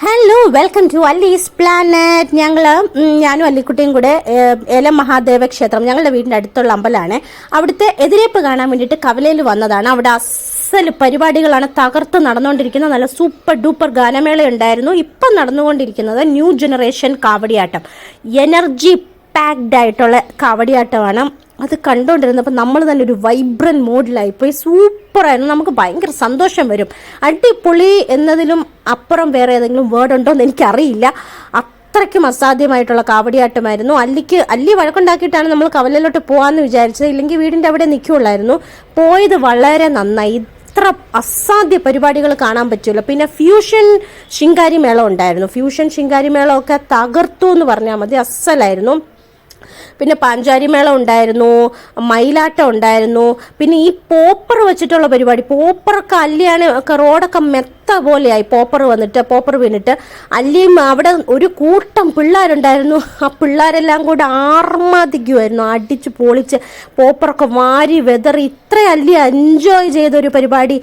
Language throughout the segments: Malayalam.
Hello, welcome to Alli's planet. ഞാനും അല്ലിക്കുട്ടിയും കൂടെ ഏലം മഹാദേവ ക്ഷേത്രം, ഞങ്ങളുടെ വീടിൻ്റെ അടുത്തുള്ള അമ്പലമാണ്. അവിടുത്തെ എതിരേപ്പ് കാണാൻ വേണ്ടിയിട്ട് കവലയിൽ വന്നതാണ്. അവിടെ അസൽ പരിപാടികളാണ് തകർത്ത് നടന്നുകൊണ്ടിരിക്കുന്നത്. നല്ല സൂപ്പർ ഡൂപ്പർ ഗാനമേള ഉണ്ടായിരുന്നു. ഇപ്പം നടന്നുകൊണ്ടിരിക്കുന്നത് ന്യൂ ജനറേഷൻ കാവടിയാട്ടം, എനർജി പാക്ഡ് ആയിട്ടുള്ള കാവടിയാട്ടമാണ്. അത് കണ്ടുകൊണ്ടിരുന്നപ്പോൾ നമ്മൾ തന്നെ ഒരു വൈബ്രൻറ്റ് മോഡിലായിപ്പോയി. സൂപ്പറായിരുന്നു. നമുക്ക് ഭയങ്കര സന്തോഷം വരും. അടിപൊളി എന്നതിലും അപ്പുറം വേറെ ഏതെങ്കിലും വേർഡ് ഉണ്ടോ എന്ന് എനിക്കറിയില്ല. അത്രയ്ക്കും അസാധ്യമായിട്ടുള്ള കാവടിയാട്ടമായിരുന്നു. അല്ലി വഴക്കുണ്ടാക്കിയിട്ടാണ് നമ്മൾ കവലയിലോട്ട് പോകാമെന്ന് വിചാരിച്ചത്. ഇല്ലെങ്കിൽ വീടിൻ്റെ അവിടെ നിൽക്കുകയുള്ളായിരുന്നു. പോയത് വളരെ നന്നായി. ഇത്ര അസാധ്യ പരിപാടികൾ കാണാൻ പറ്റുമല്ലോ. പിന്നെ ഫ്യൂഷൻ ശിങ്കാരി മേളം ഉണ്ടായിരുന്നു. ഫ്യൂഷൻ ശിങ്കാരി മേളമൊക്കെ തകർത്തു എന്ന് പറഞ്ഞാൽ മതി. അസലായിരുന്നു. പിന്നെ പാഞ്ചാരി മേളം ഉണ്ടായിരുന്നു, മയിലാട്ടം ഉണ്ടായിരുന്നു. പിന്നെ ഈ പോപ്പർ വെച്ചിട്ടുള്ള പരിപാടി, പോപ്പറൊക്കെ അല്ലിയാണ് ഒക്കെ റോഡൊക്കെ മെത്ത പോലെയായി. പോപ്പർ വീണിട്ട് അല്ലിയും അവിടെ ഒരു കൂട്ടം പിള്ളേരുണ്ടായിരുന്നു. ആ പിള്ളേരെല്ലാം കൂടെ ആർമാദിക്കുമായിരുന്നു. അടിച്ച് പൊളിച്ച് പോപ്പറൊക്കെ വാരി വെതറി ഇത്ര അല്ലി എൻജോയ് ചെയ്തൊരു പരിപാടി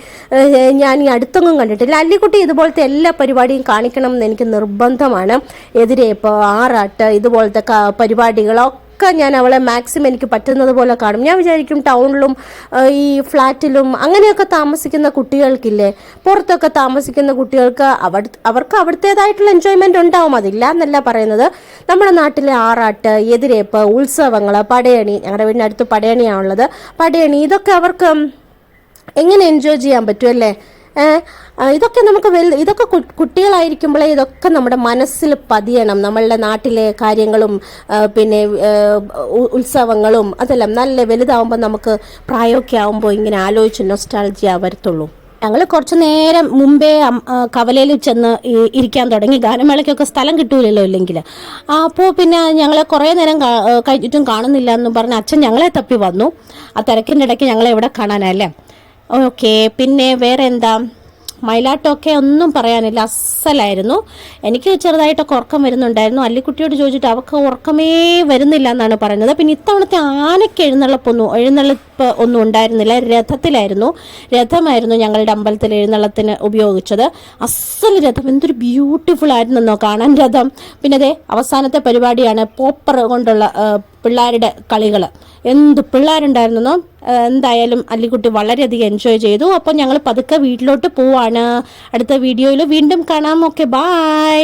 ഞാൻ ഈ അടുത്തൊന്നും കണ്ടിട്ടില്ല. അല്ലിക്കുട്ടി ഇതുപോലത്തെ എല്ലാ പരിപാടിയും കാണിക്കണം എന്ന് എനിക്ക് നിർബന്ധമാണ്. എതിരേപ്പ്, ആറാട്ട്, ഇതുപോലത്തെ പരിപാടികളൊക്കെ ഞാൻ അവളെ മാക്സിമം എനിക്ക് പറ്റുന്നത് പോലെ കാണും. ഞാൻ വിചാരിക്കും ടൗണിലും ഈ ഫ്ലാറ്റിലും അങ്ങനെയൊക്കെ താമസിക്കുന്ന കുട്ടികൾക്കില്ലേ, പുറത്തൊക്കെ താമസിക്കുന്ന കുട്ടികൾക്ക് അവർക്ക് അവിടുത്തേതായിട്ടുള്ള എൻജോയ്മെൻ്റ് ഉണ്ടാവും. അതില്ല എന്നല്ല പറയുന്നത്. നമ്മുടെ നാട്ടിലെ ആറാട്ട്, എതിരേപ്പ്, ഉത്സവങ്ങൾ, പടയണി, ഞങ്ങളുടെ വീടിനടുത്ത് പടയണിയാണുള്ളത്. പടയണി ഇതൊക്കെ അവർക്ക് എങ്ങനെ എൻജോയ് ചെയ്യാൻ പറ്റും അല്ലേ? ഇതൊക്കെ നമുക്ക് ഇതൊക്കെ കുട്ടികളായിരിക്കുമ്പോഴേ ഇതൊക്കെ നമ്മുടെ മനസ്സിൽ പതിയണം. നമ്മളുടെ നാട്ടിലെ കാര്യങ്ങളും പിന്നെ ഉത്സവങ്ങളും അതെല്ലാം നല്ല വലുതാവുമ്പോൾ നമുക്ക് പ്രായമൊക്കെ ആകുമ്പോൾ ഇങ്ങനെ ആലോചിച്ച് നൊസ്റ്റാൾജിയ വരത്തുള്ളൂ. ഞങ്ങൾ കുറച്ച് നേരം മുമ്പേ കവലയിൽ ചെന്ന് ഇരിക്കാൻ തുടങ്ങി. ഗാനമേളയ്ക്കൊക്കെ സ്ഥലം കിട്ടൂലല്ലോ ഇല്ലെങ്കിൽ. അപ്പോൾ പിന്നെ ഞങ്ങളെ കുറേ നേരം കഴിഞ്ഞിട്ടും കാണുന്നില്ല എന്ന് പറഞ്ഞ് അച്ഛൻ ഞങ്ങളെ തപ്പി വന്നു. ആ തിരക്കിൻ്റെ ഇടയ്ക്ക് ഞങ്ങളെ എവിടെ കാണാനല്ലേ. ഓക്കെ, പിന്നെ വേറെ എന്താ, മയിലാട്ടമൊക്കെ ഒന്നും പറയാനില്ല, അസലായിരുന്നു. എനിക്ക് ചെറുതായിട്ടൊക്കെ ഉറക്കം വരുന്നുണ്ടായിരുന്നു. അല്ലിക്കുട്ടിയോട് ചോദിച്ചിട്ട് അവർക്ക് ഉറക്കമേ വരുന്നില്ല എന്നാണ് പറയുന്നത്. പിന്നെ ഇത്തവണത്തെ ആനയ്ക്ക് എഴുന്നള്ളിപ്പ് ഒന്നും ഉണ്ടായിരുന്നില്ല. രഥമായിരുന്നു ഞങ്ങളുടെ അമ്പലത്തിൽ എഴുന്നള്ളത്തിന് ഉപയോഗിച്ചത്. അസൽ രഥം, എന്തൊരു ബ്യൂട്ടിഫുൾ ആയിരുന്നെന്നോ കാണാൻ രഥം. പിന്നെ അതേ അവസാനത്തെ പരിപാടിയാണ് പോപ്പർ കൊണ്ടുള്ള പിള്ളേരുടെ കളികൾ. എന്ത് പിള്ളേരുണ്ടായിരുന്നോ. എന്തായാലും അല്ലിക്കുട്ടി വളരെയധികം എൻജോയ് ചെയ്തു. അപ്പോൾ ഞങ്ങൾ പതുക്കെ വീട്ടിലോട്ട് പോവാണ്. അടുത്ത വീഡിയോയിൽ വീണ്ടും കാണാം. Okay, by.